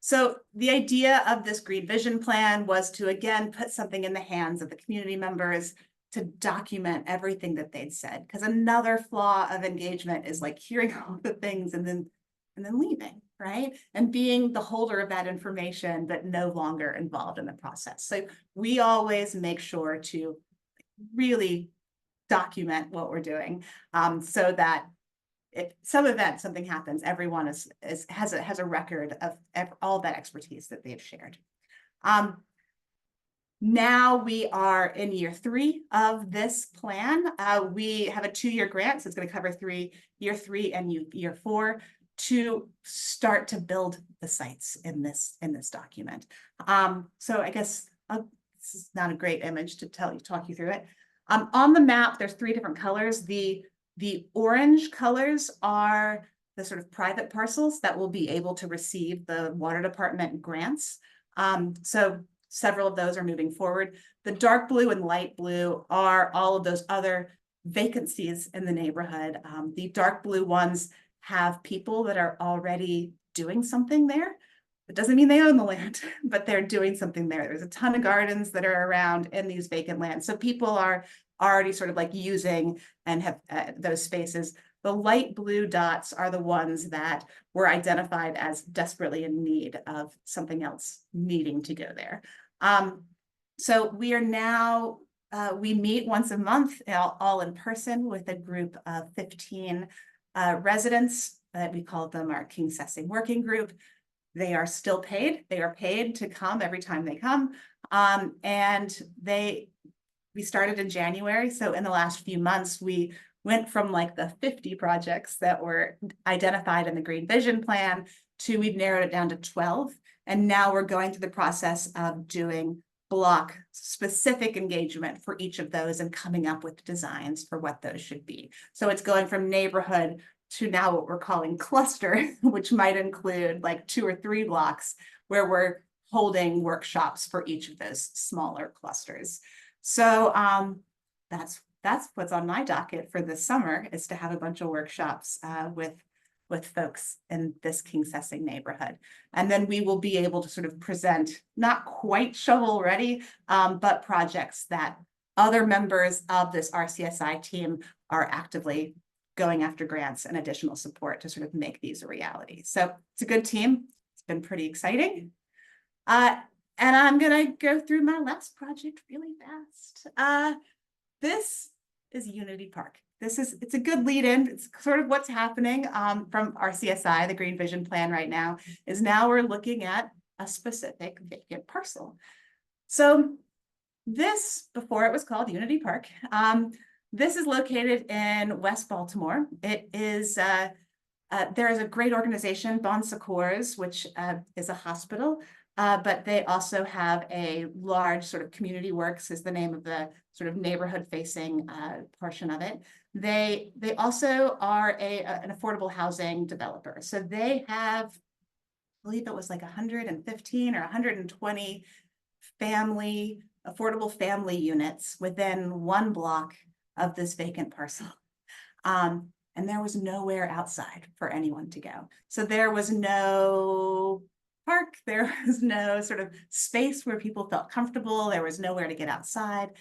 So the idea of this Green Vision Plan was to, again, put something in the hands of the community members to document everything that they'd said. Because another flaw of engagement is like hearing all the things and then leaving, right? And being the holder of that information, but no longer involved in the process. So we always make sure to really document what we're doing, so that if some event, something happens, everyone has a record of all that expertise that they've shared. Now we are in year 3 of this plan. We have a 2-year grant, so it's going to cover year 3 and year 4 to start to build the sites in this document. So I guess this is not a great image to talk you through it. On the map, there's 3 different colors. The orange colors are the sort of private parcels that will be able to receive the water department grants. So several of those are moving forward. The dark blue and light blue are all of those other vacancies in the neighborhood. The dark blue ones have people that are already doing something there. It doesn't mean they own the land, but they're doing something there. There's a ton of gardens that are around in these vacant lands. So people are already sort of like using and have those spaces. The light blue dots are the ones that were identified as desperately in need of something else needing to go there. So we are now, we meet once a month, all in person with a group of 15 residents. We call them our King Sessing Working Group. They are still paid. They are paid to come every time they come. And we started in January. So in the last few months, we went from like the 50 projects that were identified in the Green Vision Plan to, we've narrowed it down to 12. And now we're going through the process of doing block specific engagement for each of those and coming up with designs for what those should be. So it's going from neighborhood to now what we're calling cluster, which might include like 2 or 3 blocks where we're holding workshops for each of those smaller clusters. So that's what's on my docket for this summer, is to have a bunch of workshops with folks in this King Sessing neighborhood. And then we will be able to sort of present, not quite shovel ready, but projects that other members of this RCSI team are actively going after grants and additional support to sort of make these a reality. So it's a good team. It's been pretty exciting. And I'm gonna go through my last project really fast. This is Unity Park. It's a good lead in. It's sort of what's happening from RCSI, the Green Vision Plan right now, is now we're looking at a specific vacant parcel. So this, before it was called Unity Park, this is located in West Baltimore. It is, there is a great organization, Bon Secours, which is a hospital, but they also have a large sort of community works is the name of the sort of neighborhood facing portion of it. They also are an affordable housing developer. So they have, I believe it was like 115 or 120 affordable family units within 1 block of this vacant parcel. And there was nowhere outside for anyone to go. So there was no park, there was no sort of space where people felt comfortable, there was nowhere to get outside.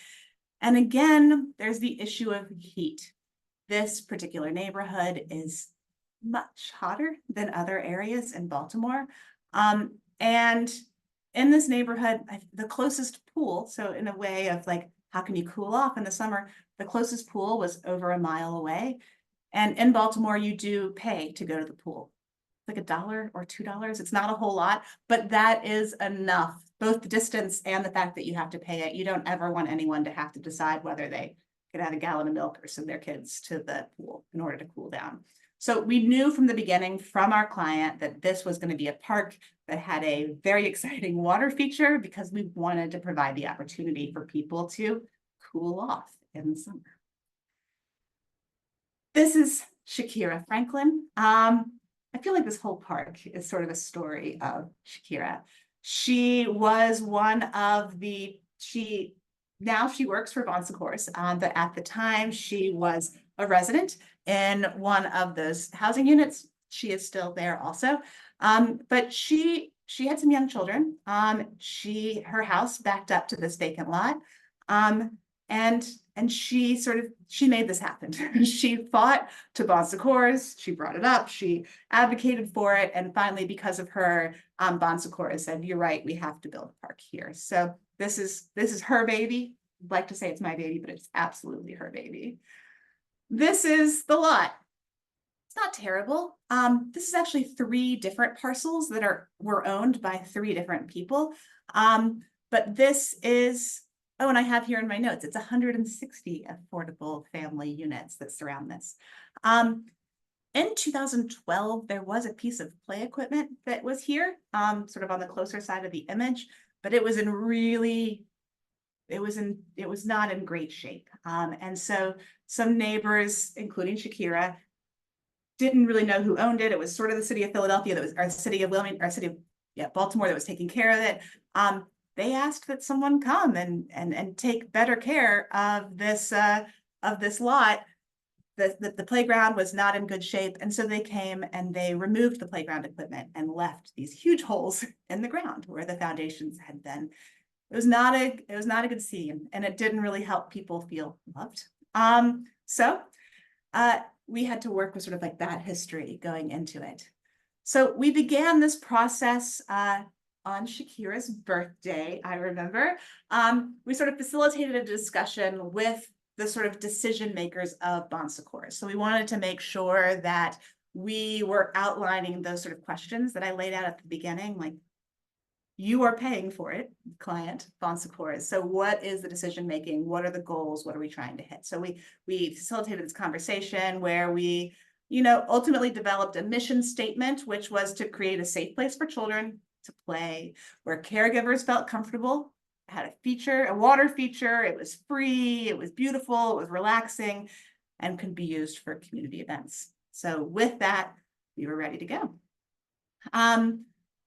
And again, there's the issue of heat. This particular neighborhood is much hotter than other areas in Baltimore. And in this neighborhood, the closest pool, so in a way of like, how can you cool off in the summer? The closest pool was over 1 mile away. And in Baltimore, you do pay to go to the pool. Like $1 or $2. It's not a whole lot, but that is enough. Both the distance and the fact that you have to pay it. You don't ever want anyone to have to decide whether they could add a gallon of milk or send their kids to the pool in order to cool down. So we knew from the beginning from our client that this was going to be a park that had a very exciting water feature because we wanted to provide the opportunity for people to cool off in the summer. This is Shakira Franklin. I feel like this whole park is sort of a story of Shakira. She was one of now she works for Bosse, but at the time she was a resident in one of those housing units. She is still there also. But she had some young children. Her house backed up to this vacant lot. And she made this happen. She fought to Bosse, she brought it up, she advocated for it, and finally, because of her, Bosse said, "You're right, we have to build a park here." So this is her baby. I'd like to say it's my baby, but it's absolutely her baby. This is the lot. It's not terrible. This is actually 3 different parcels that were owned by 3 different people. But this is, oh, and I have here in my notes, it's 160 affordable family units that surround this. In 2012, there was a piece of play equipment that was here, sort of on the closer side of the image, but it was not in great shape. And so some neighbors, including Shakira, didn't really know who owned it. It was sort of the city of Philadelphia that was, or city of Wilmington, or city of Baltimore that was taking care of it. They asked that someone come and take better care of this lot. The playground was not in good shape, and so they came and they removed the playground equipment and left these huge holes in the ground where the foundations had been. It was not a good scene, and it didn't really help people feel loved. So we had to work with sort of like that history going into it. So we began this process on Shakira's birthday, I remember. We sort of facilitated a discussion with the sort of decision makers of Bosse. So we wanted to make sure that we were outlining those sort of questions that I laid out at the beginning, like, you are paying for it, client, Bosse. So what is the decision making? What are the goals? What are we trying to hit? So we facilitated this conversation where we, ultimately developed a mission statement, which was to create a safe place for children to play, where caregivers felt comfortable, had a water feature, it was free, it was beautiful, it was relaxing, and could be used for community events. So with that, we were ready to go.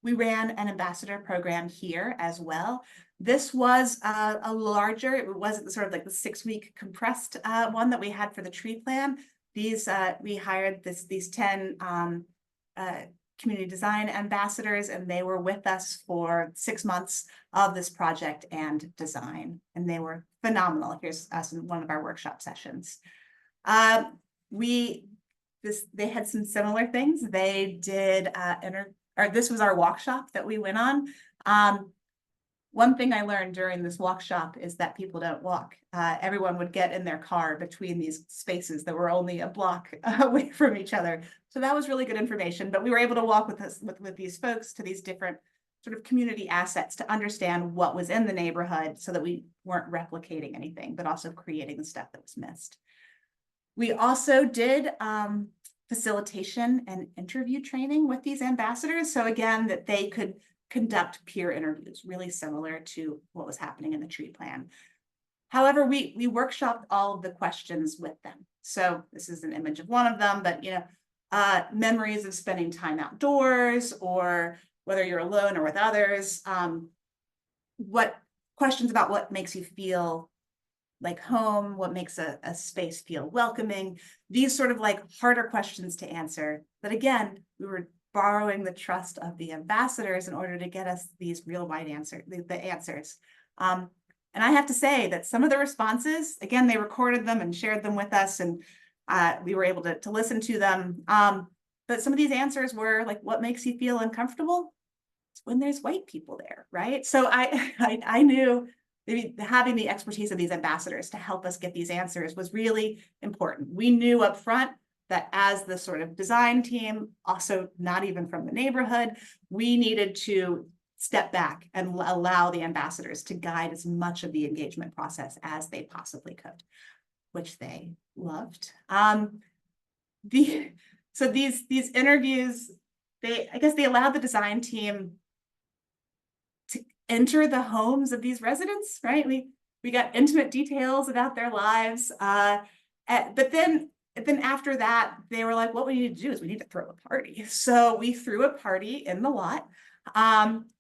We ran an ambassador program here as well. This was a larger, it wasn't sort of like the 6-week compressed one that we had for the tree plan. We hired these 10 community design ambassadors, and they were with us for 6 months of this project and design, and they were phenomenal. Here's us in one of our workshop sessions. They had some similar things. They did this was our walk shop that we went on. One thing I learned during this walk shop is that people don't walk. Everyone would get in their car between these spaces that were only a block away from each other. So that was really good information, but we were able to walk with these folks to these different sort of community assets to understand what was in the neighborhood so that we weren't replicating anything, but also creating the stuff that was missed. We also did facilitation and interview training with these ambassadors. So again, that they could conduct peer interviews, really similar to what was happening in the tree plan. However, we workshopped all of the questions with them. So this is an image of one of them, but memories of spending time outdoors, or whether you're alone or with others, what questions about what makes you feel like home, what makes a space feel welcoming, these sort of like harder questions to answer. But again, we were borrowing the trust of the ambassadors in order to get us these real wide answers, the answers. And I have to say that some of the responses, again, they recorded them and shared them with us, and we were able to listen to them. But some of these answers were like, what makes you feel uncomfortable? It's when there's white people there, right? So I knew maybe having the expertise of these ambassadors to help us get these answers was really important. We knew up front that as the sort of design team, also not even from the neighborhood, we needed to step back and allow the ambassadors to guide as much of the engagement process as they possibly could, which they loved. So these interviews, I guess they allowed the design team to enter the homes of these residents, right? We got intimate details about their lives, but then then after that, they were like, what we need to do is we need to throw a party. So we threw a party in the lot.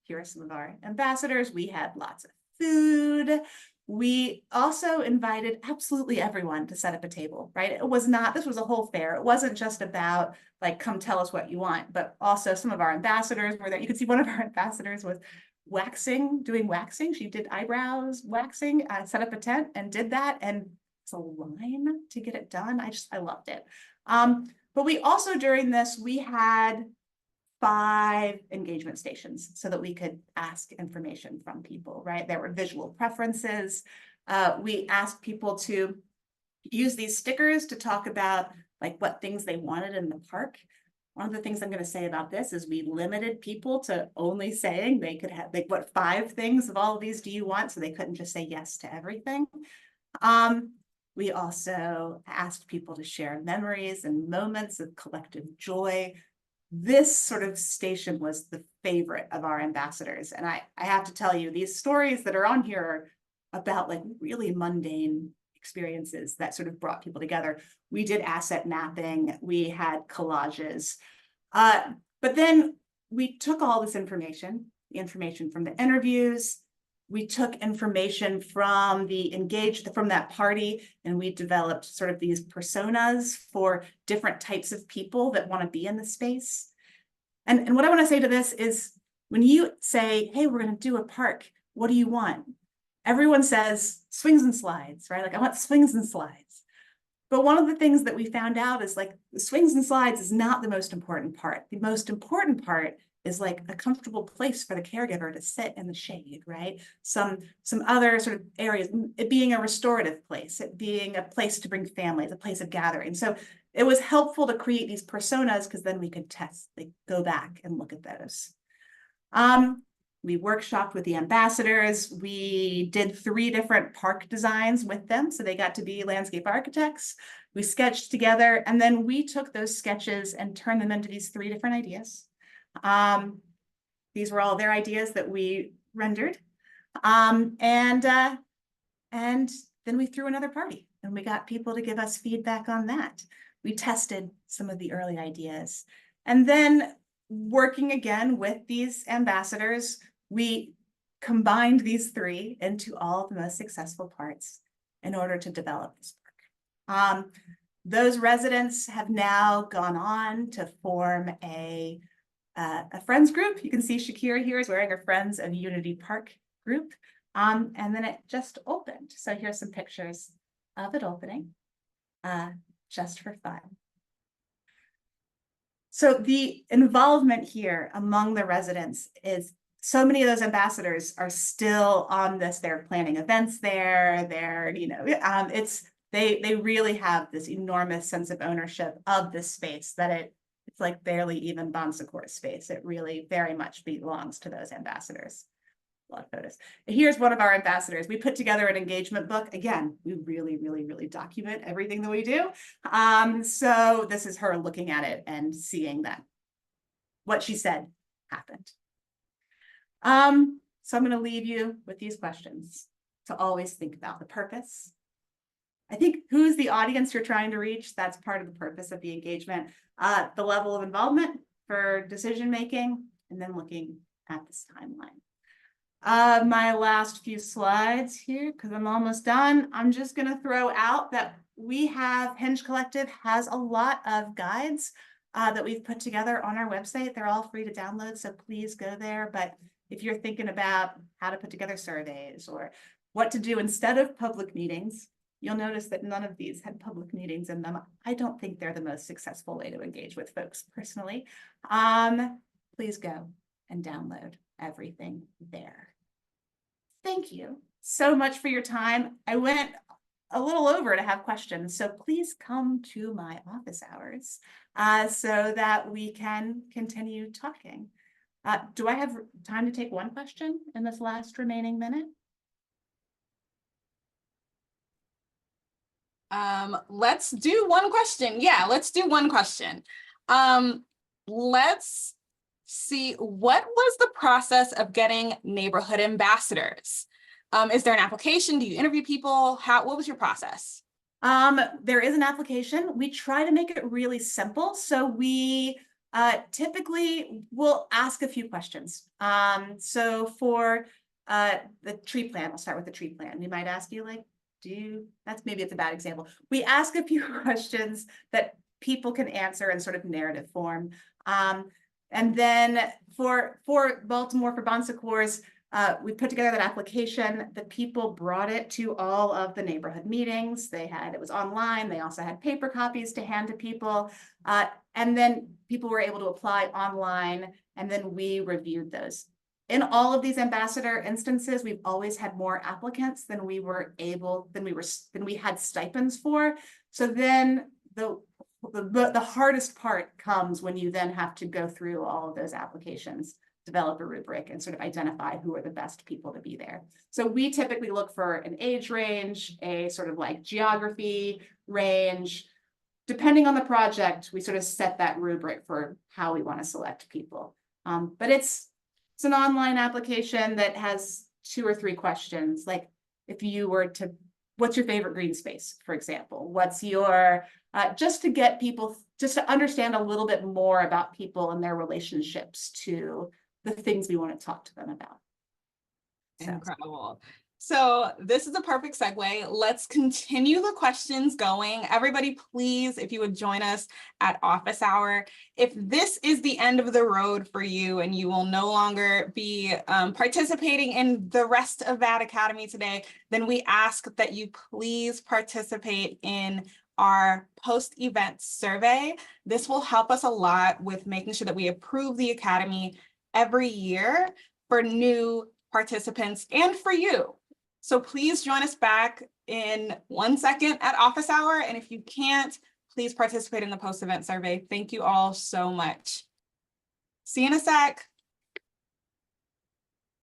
Here are some of our ambassadors. We had lots of food. We also invited absolutely everyone to set up a table, right? It was not, this was a whole fair. It wasn't just about like, come tell us what you want, but also some of our ambassadors were there. You could see one of our ambassadors was doing waxing. She did eyebrows waxing, set up a tent and did that. And it's a line to get it done. I loved it. But we also, during this, we had 5 engagement stations so that we could ask information from people, right? There were visual preferences. We asked people to use these stickers to talk about like what things they wanted in the park. One of the things I'm going to say about this is we limited people to only saying they could have like what 5 things of all of these do you want, so they couldn't just say yes to everything. We also asked people to share memories and moments of collective joy. This sort of station was the favorite of our ambassadors. And I have to tell you, these stories that are on here are about like really mundane experiences that sort of brought people together. We did asset mapping, we had collages, but then we took all this information, the information from the interviews, we took information from from that party, and we developed sort of these personas for different types of people that want to be in the space. And what I want to say to this is when you say, hey, we're going to do a park, what do you want? Everyone says swings and slides, right? Like, I want swings and slides. But one of the things that we found out is like the swings and slides is not the most important part. The most important part is like a comfortable place for the caregiver to sit in the shade, right? Some other sort of areas, it being a restorative place, it being a place to bring families, a place of gathering. So it was helpful to create these personas because then we could test, like go back and look at those. We workshopped with the ambassadors. We did 3 different park designs with them, so they got to be landscape architects. We sketched together, and then we took those sketches and turned them into these 3 different ideas. These were all their ideas that we rendered. And then we threw another party, and we got people to give us feedback on that. We tested some of the early ideas. And then working again with these ambassadors, we combined these 3 into all of the most successful parts in order to develop this park. Those residents have now gone on to form a friends group. You can see Shakira here is wearing her Friends of Unity Park group. And then it just opened. So here's some pictures of it opening, just for fun. So the involvement here among the residents is so many of those ambassadors are still on this. They're planning events there. They're, they really have this enormous sense of ownership of this space that it's like barely even Bon Secours space. It really very much belongs to those ambassadors. A lot of photos. Here's one of our ambassadors. We put together an engagement book. Again, we really document everything that we do. So this is her looking at it and seeing that what she said happened. So I'm going to leave you with these questions to always think about the purpose. I think who's the audience you're trying to reach? That's part of the purpose of the engagement. The level of involvement for decision making, and then looking at this timeline. My last few slides here, because I'm almost done. I'm just going to throw out that Hinge Collective has a lot of guides that we've put together on our website. They're all free to download, so please go there. But if you're thinking about how to put together surveys or what to do instead of public meetings, you'll notice that none of these had public meetings in them. I don't think they're the most successful way to engage with folks personally. Please go and download everything there. Thank you so much for your time. I went a little over to have questions, so please come to my office hours so that we can continue talking. Do I have time to take one question in this last remaining minute? Let's do one question. Yeah, let's do one question. Let's see, what was the process of getting neighborhood ambassadors? Is there an application? Do you interview people? What was your process? There is an application. We try to make it really simple. So we typically will ask a few questions. So for the tree plan, I'll start with the tree plan. We might ask you like, it's a bad example. We ask a few questions that people can answer in sort of narrative form. And then for Baltimore, for Bon Secours, we put together that application. The people brought it to all of the neighborhood meetings. It was online. They also had paper copies to hand to people. And then people were able to apply online, and then we reviewed those. In all of these ambassador instances, we've always had more applicants than we had stipends for. So then the hardest part comes when you then have to go through all of those applications, develop a rubric, and sort of identify who are the best people to be there. So we typically look for an age range, a sort of like geography range. Depending on the project, we sort of set that rubric for how we want to select people. But it's an online application that has 2 or 3 questions. Like if you were to, what's your favorite green space, for example? What's your, just to get people, just to understand a little bit more about people and their relationships to the things we want to talk to them about. Incredible. So this is a perfect segue. Let's continue the questions going. Everybody, please, if you would join us at office hour. If this is the end of the road for you and you will no longer be participating in the rest of VAD Academy today, then we ask that you please participate in our post-event survey. This will help us a lot with making sure that we approve the Academy every year for new participants and for you. So please join us back in 1 second at office hour. And if you can't, please participate in the post-event survey. Thank you all so much. See you in a sec.